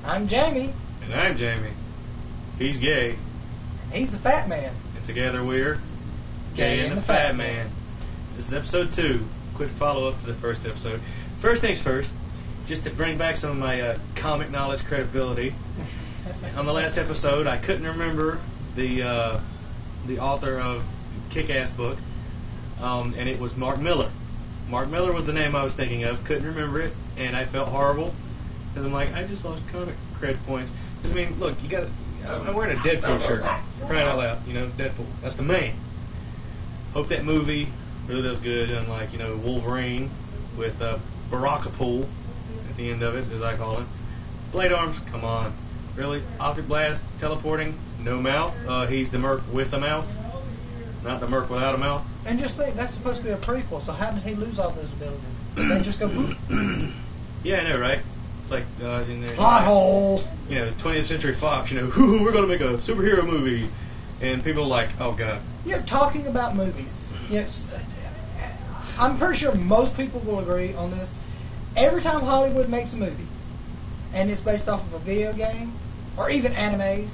I'm Jamie. And I'm Jamie. He's gay. He's the fat man. And together we're Gay and the Fat Man. This is episode 2. Quick follow-up to the first episode. First things first, just to bring back some of my comic knowledge credibility. On the last episode, I couldn't remember the author of Kick-Ass book, and it was Mark Millar. Mark Millar was the name I was thinking of. Couldn't remember it, and I felt horrible because I'm like, I just lost comic cred points. I mean, look, you got. I'm wearing a Deadpool shirt. Crying out loud, Deadpool. That's the man. Hope that movie really does good, unlike Wolverine with Barakapool at the end of it, as I call it. Blade arms, come on, really? Optic blast, teleporting, no mouth. He's the Merc with a mouth, not the Merc without a mouth. And just think, that's supposed to be a prequel, so how did he lose all those abilities? They just go whoop. Yeah, I know, right? It's like in the plot hole. 20th Century Fox. We're going to make a superhero movie, and people are like, oh god. Talking about movies. Yes, I'm pretty sure most people will agree on this. Every time Hollywood makes a movie, and it's based off of a video game, or even animes,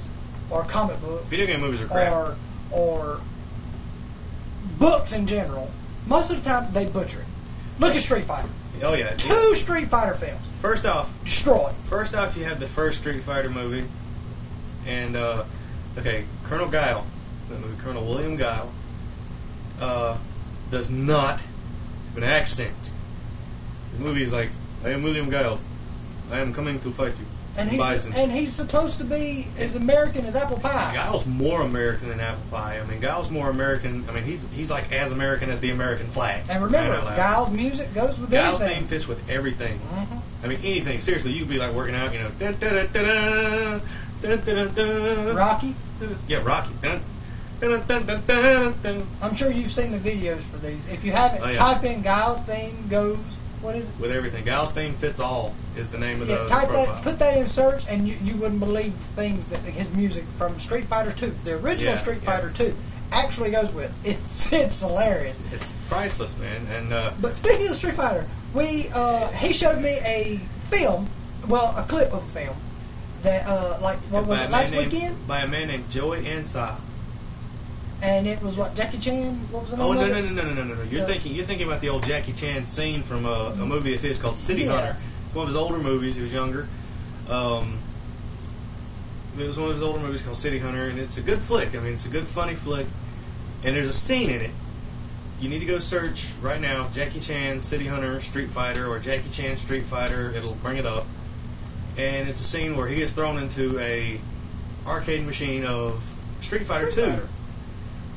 or comic books, video game movies are crap, or books in general, most of the time they butcher it. Look at Street Fighter. Oh yeah. 2 Street Fighter films. First off, destroyed. First off, you have the first Street Fighter movie, and Colonel Guile, that movie, Colonel William Guile, does not have an accent. The movie is like, I am William Guile. I am coming to fight you. And Bison. he's supposed to be as American as apple pie. Guile's more American than apple pie. I mean, Guile's more American. I mean, he's like as American as the American flag. And remember, Guile's music goes with Guile's everything. theme fits with everything. Mm-hmm. I mean, anything. Seriously, you could be like working out, Rocky? Yeah, Rocky. I'm sure you've seen the videos for these. If you haven't, type in Guile's theme goes. What is it? With everything. Guile's theme fits all is the name of the type profile. that, put that in search, and you wouldn't believe the things that his music from Street Fighter 2, the original Street Fighter 2, actually goes with. It's hilarious. It's priceless, man. And but speaking of Street Fighter, he showed me a film, a clip of a film that what was it, last weekend? By a man named Joey Ansah. And it was Jackie Chan. What was the name? Oh no! You're thinking about the old Jackie Chan scene from a movie of his called City Hunter. It's one of his older movies. He was younger. It was one of his older movies called City Hunter, and it's a good flick. I mean, it's a good, funny flick. And there's a scene in it. You need to go search right now, Jackie Chan City Hunter Street Fighter, or Jackie Chan Street Fighter. It'll bring it up. And it's a scene where he gets thrown into a arcade machine of Street Fighter 2.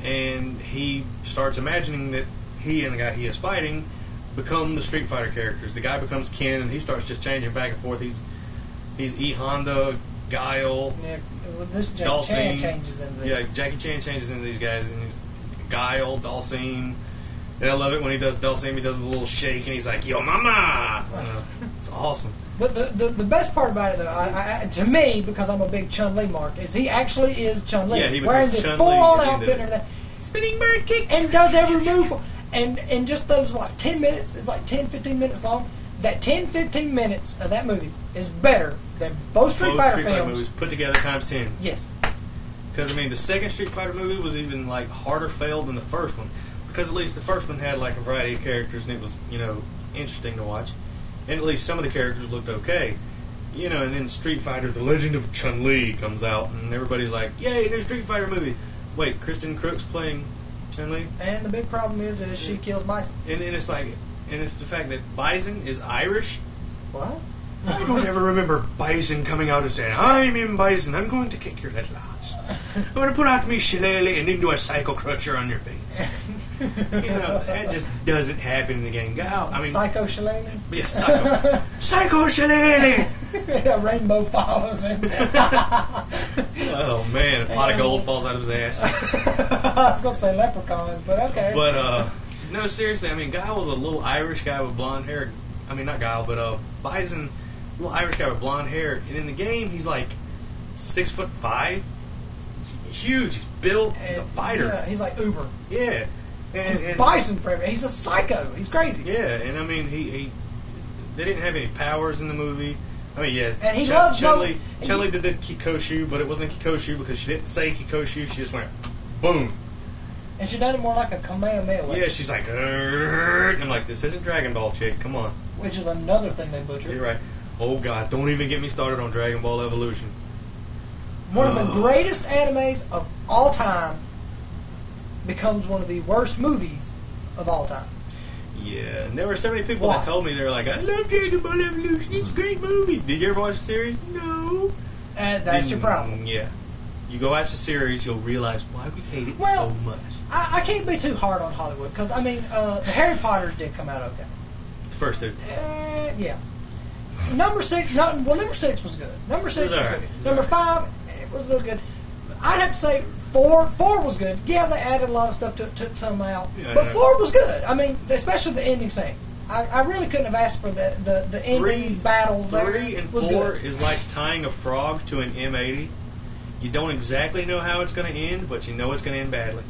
And he starts imagining that he and the guy he is fighting become the Street Fighter characters. The guy becomes Ken, and he starts just changing back and forth. He's E Honda, Guile, this Jackie Chan changes into these. Yeah, Jackie Chan changes into these guys, and he's Guile, Dhalsim. And I love it when he does Dhalsim. He does a little shake, and he's like, "Yo, mama!" It's awesome. But the best part about it, though, to me, because I'm a big Chun-Li mark, is he actually is Chun-Li. Yeah, he wearing the full outfit and everything. Spinning bird kick. And does every move. And just those, 10 minutes, it's like 10, 15 minutes long. That 10, 15 minutes of that movie is better than both Street Fighter movies put together times 10. Yes. Because, the second Street Fighter movie was even, harder failed than the first one. Because at least the first one had, a variety of characters, and it was, interesting to watch. And at least some of the characters looked okay. And then Street Fighter, The Legend of Chun-Li comes out, and everybody's like, yay, new Street Fighter movie. Wait, Kristen Crook's playing Chun-Li? And the big problem is she kills Bison. And it's the fact that Bison is Irish. What? I don't ever remember Bison coming out and saying, I'm in Bison, I'm going to kick your little ass. I'm going to put out me shillelagh and then do a psycho crusher on your face. That just doesn't happen in the game. Psycho shillelagh? Yeah, psycho shillelagh! A rainbow follows him. Oh man, a pot of gold falls out of his ass. I was going to say leprechauns, but okay. But, no, seriously, Guile was a little Irish guy with blonde hair. Not Guile, but Bison, a little Irish guy with blonde hair. And in the game, he's 6'5", huge, he's built, he's a fighter. Yeah, he's like Uber. Yeah. And Bison, he's a psycho. He's crazy. Yeah, and they didn't have any powers in the movie. I mean, yeah, And he loves Chun-Li Chun-Li did the Kikoshu, but it wasn't a Kikoshu because she didn't say Kikoshu. She just went, boom. And she done it more like a Kamehameha. Yeah, she's like, and I'm like, this isn't Dragon Ball, chick. Come on. Which is another thing they butchered. You're right. Oh, God, don't even get me started on Dragon Ball Evolution. One of the greatest animes of all time becomes one of the worst movies of all time. Yeah, and there were so many people that told me, they were like, I love Dragon Ball Evolution. It's a great movie. Did you ever watch the series? No. And that's your problem. Yeah. You go watch the series, you'll realize why we hate it so much. I can't be too hard on Hollywood because I mean the Harry Potters did come out okay. The first two. Yeah. Number 6, number 6 was good. Number 6 was good. Number 5, it was a little good. I'd have to say 4 was good. Yeah, they added a lot of stuff to it, took some out, but 4 was good. I mean, especially the ending scene. I really couldn't have asked for the ending battle there. 3 and 4 is like tying a frog to an M80. You don't exactly know how it's going to end, but you know it's going to end badly.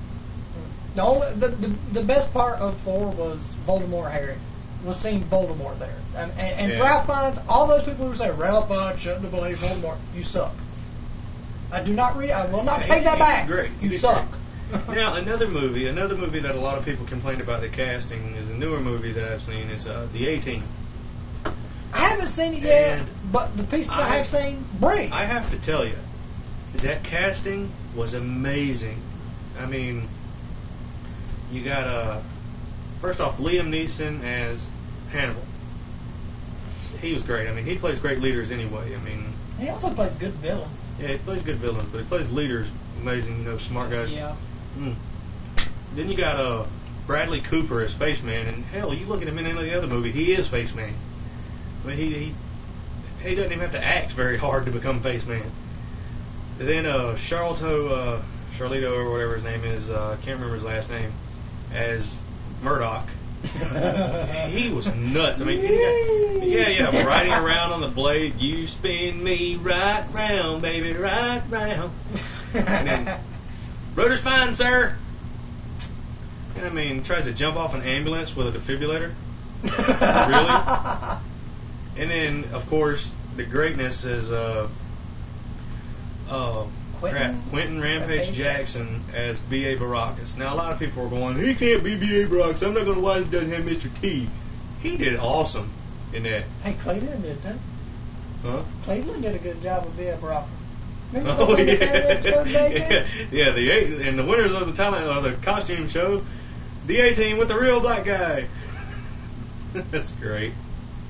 The best part of 4 was Voldemort Harry. Was seeing Voldemort there. And Ralph Fiennes, all those people who say, Ralph Fiennes shouldn't have believed Voldemort, you suck. I will not take that back. Great. You suck. Now, another movie that a lot of people complained about the casting is a newer movie that I've seen. It's The A-Team. I haven't seen it yet, but the pieces I have seen, bring. I have to tell you, that casting was amazing. I mean, you got first off, Liam Neeson as Hannibal. He was great. I mean, he plays great leaders anyway. I mean, he also plays good villains. Yeah, he plays good villains, but he plays leaders amazing. Smart guys. Yeah. Then you got Bradley Cooper as Spaceman, and hell, you look at him in any of the other movie, he is Spaceman. I mean, he doesn't even have to act very hard to become Spaceman. Then Charlito or whatever his name is, I can't remember his last name, as Murdoch. He was nuts. I mean, riding around on the blade. You spin me right round, baby, right round. And then, rotor's fine, sir. And I mean, tries to jump off an ambulance with a defibrillator. Really? And then, of course, the greatness is Quentin Rampage Jackson as B.A. Baracus. Now, a lot of people are going, he can't be B.A. Baracus. I'm not going to why he doesn't have Mr. T. He did awesome in that. Hey, Cleveland did that. Huh? Cleveland did a good job of B.A. Baracus. Oh, yeah. Yeah, the winners of the costume show, the A-Team with the real black guy. That's great.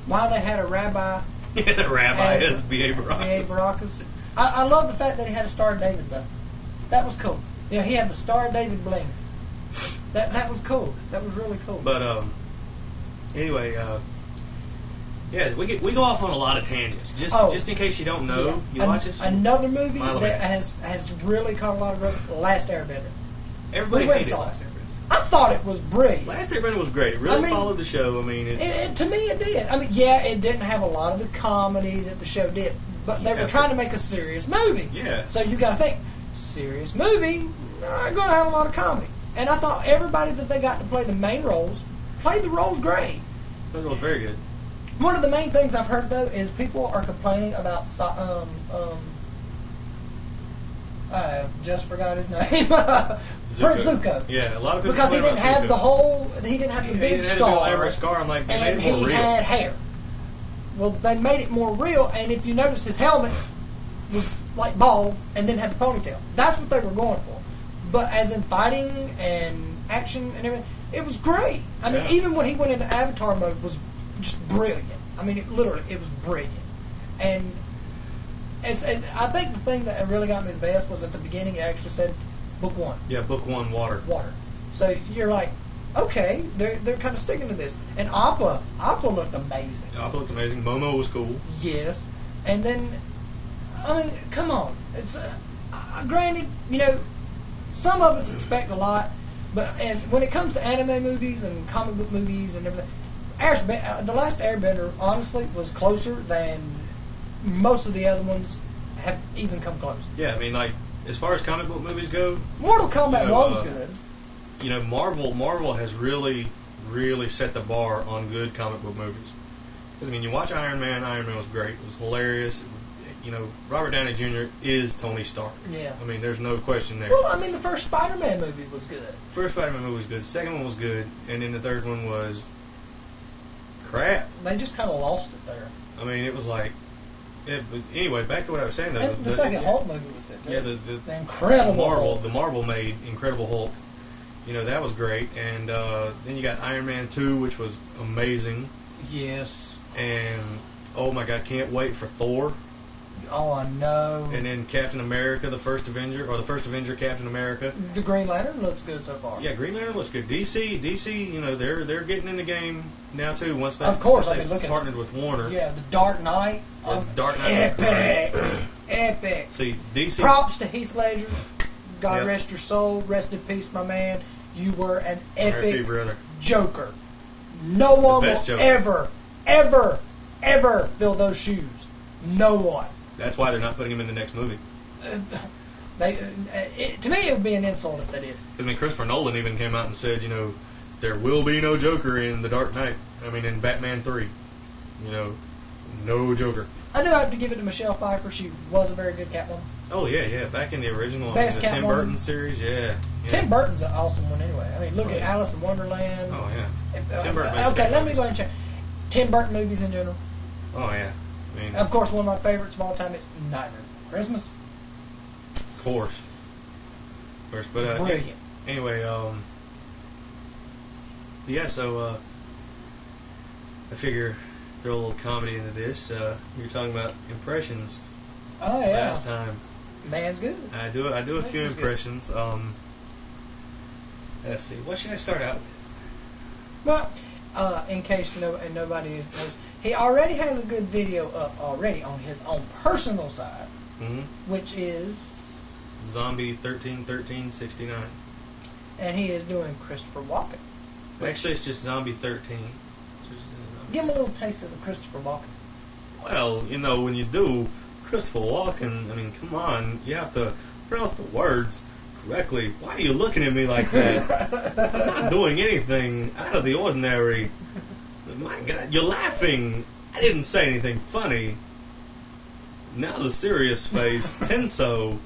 Why they had a rabbi. Yeah, the rabbi is B.A. Baracus. B.A. Baracus. I love the fact that he had a Star of David, though. That was cool. Yeah, he had the Star of David bling. That was cool. That was really cool. But anyway, yeah, we go off on a lot of tangents. Just in case you don't know, you watch this. Another movie that has really caught a lot of growth. Last Airbender. Everybody hated Last Airbender. I thought it was brilliant. Last Airbender was great. It really followed the show. I mean, to me it did. I mean, yeah, it didn't have a lot of the comedy that the show did, but they were trying to make a serious movie. Yeah. So you got to think, serious movie, going to have a lot of comedy. And I thought everybody that they got to play the main roles played the roles great. That was very good. One of the main things I've heard though is people are complaining about just forgot his name. Zuko. Yeah, a lot of people because he didn't have Zuko. He didn't have the big he didn't scar. Have the scar. I'm like, they made it more real. real. He had hair. Well, they made it more real, and if you notice, his helmet was like bald and then had the ponytail. That's what they were going for. But as in fighting and action and everything, it was great. I mean, even when he went into Avatar mode, was just brilliant. I mean, it was brilliant. And I think the thing that really got me the best was at the beginning it actually said Book 1. Yeah, Book 1, water. Water. So you're like, okay, they're kind of sticking to this. And Appa looked amazing. Appa looked amazing. Momo was cool. Yes. And then, I mean, come on. It's granted, some of us expect a lot, but when it comes to anime movies and comic book movies and everything, The Last Airbender honestly was closer than most of the other ones have even come close. Yeah, I mean, like, as far as comic book movies go, Mortal Kombat 1 was good. Marvel has really, really set the bar on good comic book movies. Because, I mean, you watch Iron Man was great. It was hilarious. You know, Robert Downey Jr. is Tony Stark. Yeah. I mean, there's no question there. Well, I mean, the first Spider-Man movie was good. First Spider-Man movie was good. Second one was good. And then the third one was crap. They just kind of lost it there. I mean, it was like... but anyway, back to what I was saying, though. And the second Hulk movie was good, too. Yeah, the Incredible Hulk. The Marvel made Incredible Hulk. You know, that was great. And then you got Iron Man 2, which was amazing. Yes. And, oh my God, can't wait for Thor. Oh, I know. And then Captain America, the first Avenger, Captain America. The Green Lantern looks good so far. Yeah, Green Lantern looks good. DC, you know, they're getting in the game now too. Once they partnered with Warner. Yeah, the Dark Knight. Dark Knight. Epic. Epic. See, DC. Props to Heath Ledger. God Yep. rest your soul. Rest in peace, my man. You were an R.I.P., epic brother. Joker. No one will best Joker. ever fill those shoes. No one. That's why they're not putting him in the next movie. To me, it would be an insult if they did. I mean, Christopher Nolan even came out and said, you know, there will be no Joker in The Dark Knight. I mean, in Batman 3. You know, no Joker. I do have to give it to Michelle Pfeiffer. She was a very good Catwoman. Oh, yeah. Back in the original, Best the Tim Catwoman. Burton series, yeah. Tim Burton's an awesome one anyway. I mean, look at Alice in Wonderland. Oh, yeah. Tim Burton makes Okay, great let me movies. go ahead and check. Tim Burton movies in general. Oh, yeah. I mean, Of course, one of my favorites of all time is Nightmare Before Christmas. Of course. But Brilliant. Anyway, yeah. So I figure throw a little comedy into this. You were talking about impressions Oh yeah. last time. Man's good. I do a few Man's good. impressions. Let's see. What should I start out with? Well, in case nobody knows, he already has a good video up already on his own personal side, which is, Zombie 131369. and he is doing Christopher Walken. Actually, it's just Zombie 13. Give him a little taste of the Christopher Walken. Well, you know, when you do Christopher Walken, I mean, come on, you have to pronounce the words correctly. Why are you looking at me like that? I'm not doing anything out of the ordinary. My God, you're laughing. I didn't say anything funny. Now the serious face, Tenso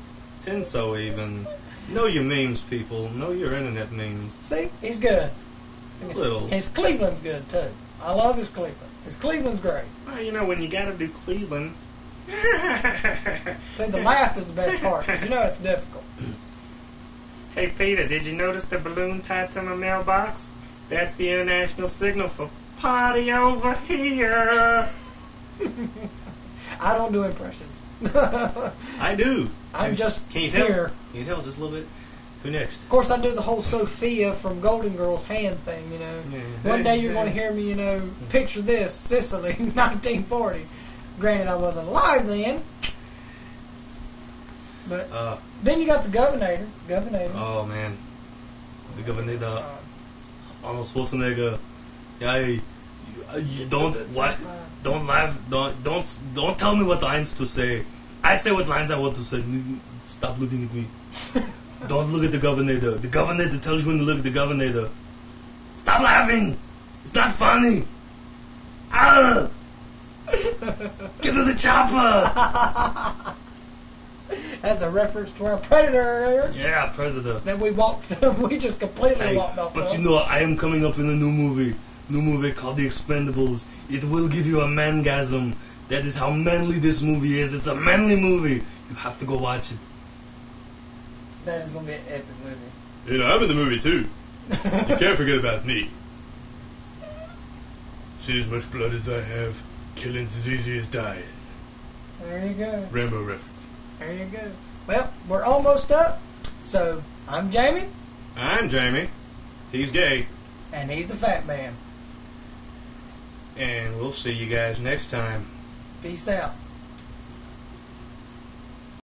even. Know your memes, people. Know your internet memes. See, he's good. A little. His Cleveland's good too. I love his Cleveland. His Cleveland's great. Well, you know, when you gotta do Cleveland. See, the laugh is the best part, 'cause you know it's difficult. Hey Peter, did you notice the balloon tied to my mailbox? That's the international signal for party over here. I don't do impressions. I do. I'm just Can you tell? here. Can you tell just a little bit? Who next? Of course, I do the whole Sophia from Golden Girls hand thing, you know. Yeah. One day you're going to hear me, you know, picture this, Sicily, 1940. Granted, I wasn't alive then. But then you got the Governor. Oh man, the Governor. Arnold Schwarzenegger. Yeah, you don't what? Don't laugh. Don't tell me what lines to say. I say what lines I want to say. Stop looking at me. Don't look at the Governor. The Governor tells you when to look at the Governor. Stop laughing. It's not funny. Ah! Get to the chopper. That's a reference to our Predator earlier. Yeah, Predator. That we just completely walked off. But you know, I am coming up in a new movie called The Expendables. It will give you a mangasm. That is how manly this movie is. It's a manly movie. You have to go watch it. That is going to be an epic movie. You know, I'm in the movie too. You can't forget about me. See as much blood as I have, killing's as easy as dying. There you go. Rambo reference. There you go. Well, we're almost up. So, I'm Jamie. I'm Jamie. He's gay. And he's the Fat Man. And we'll see you guys next time. Peace out.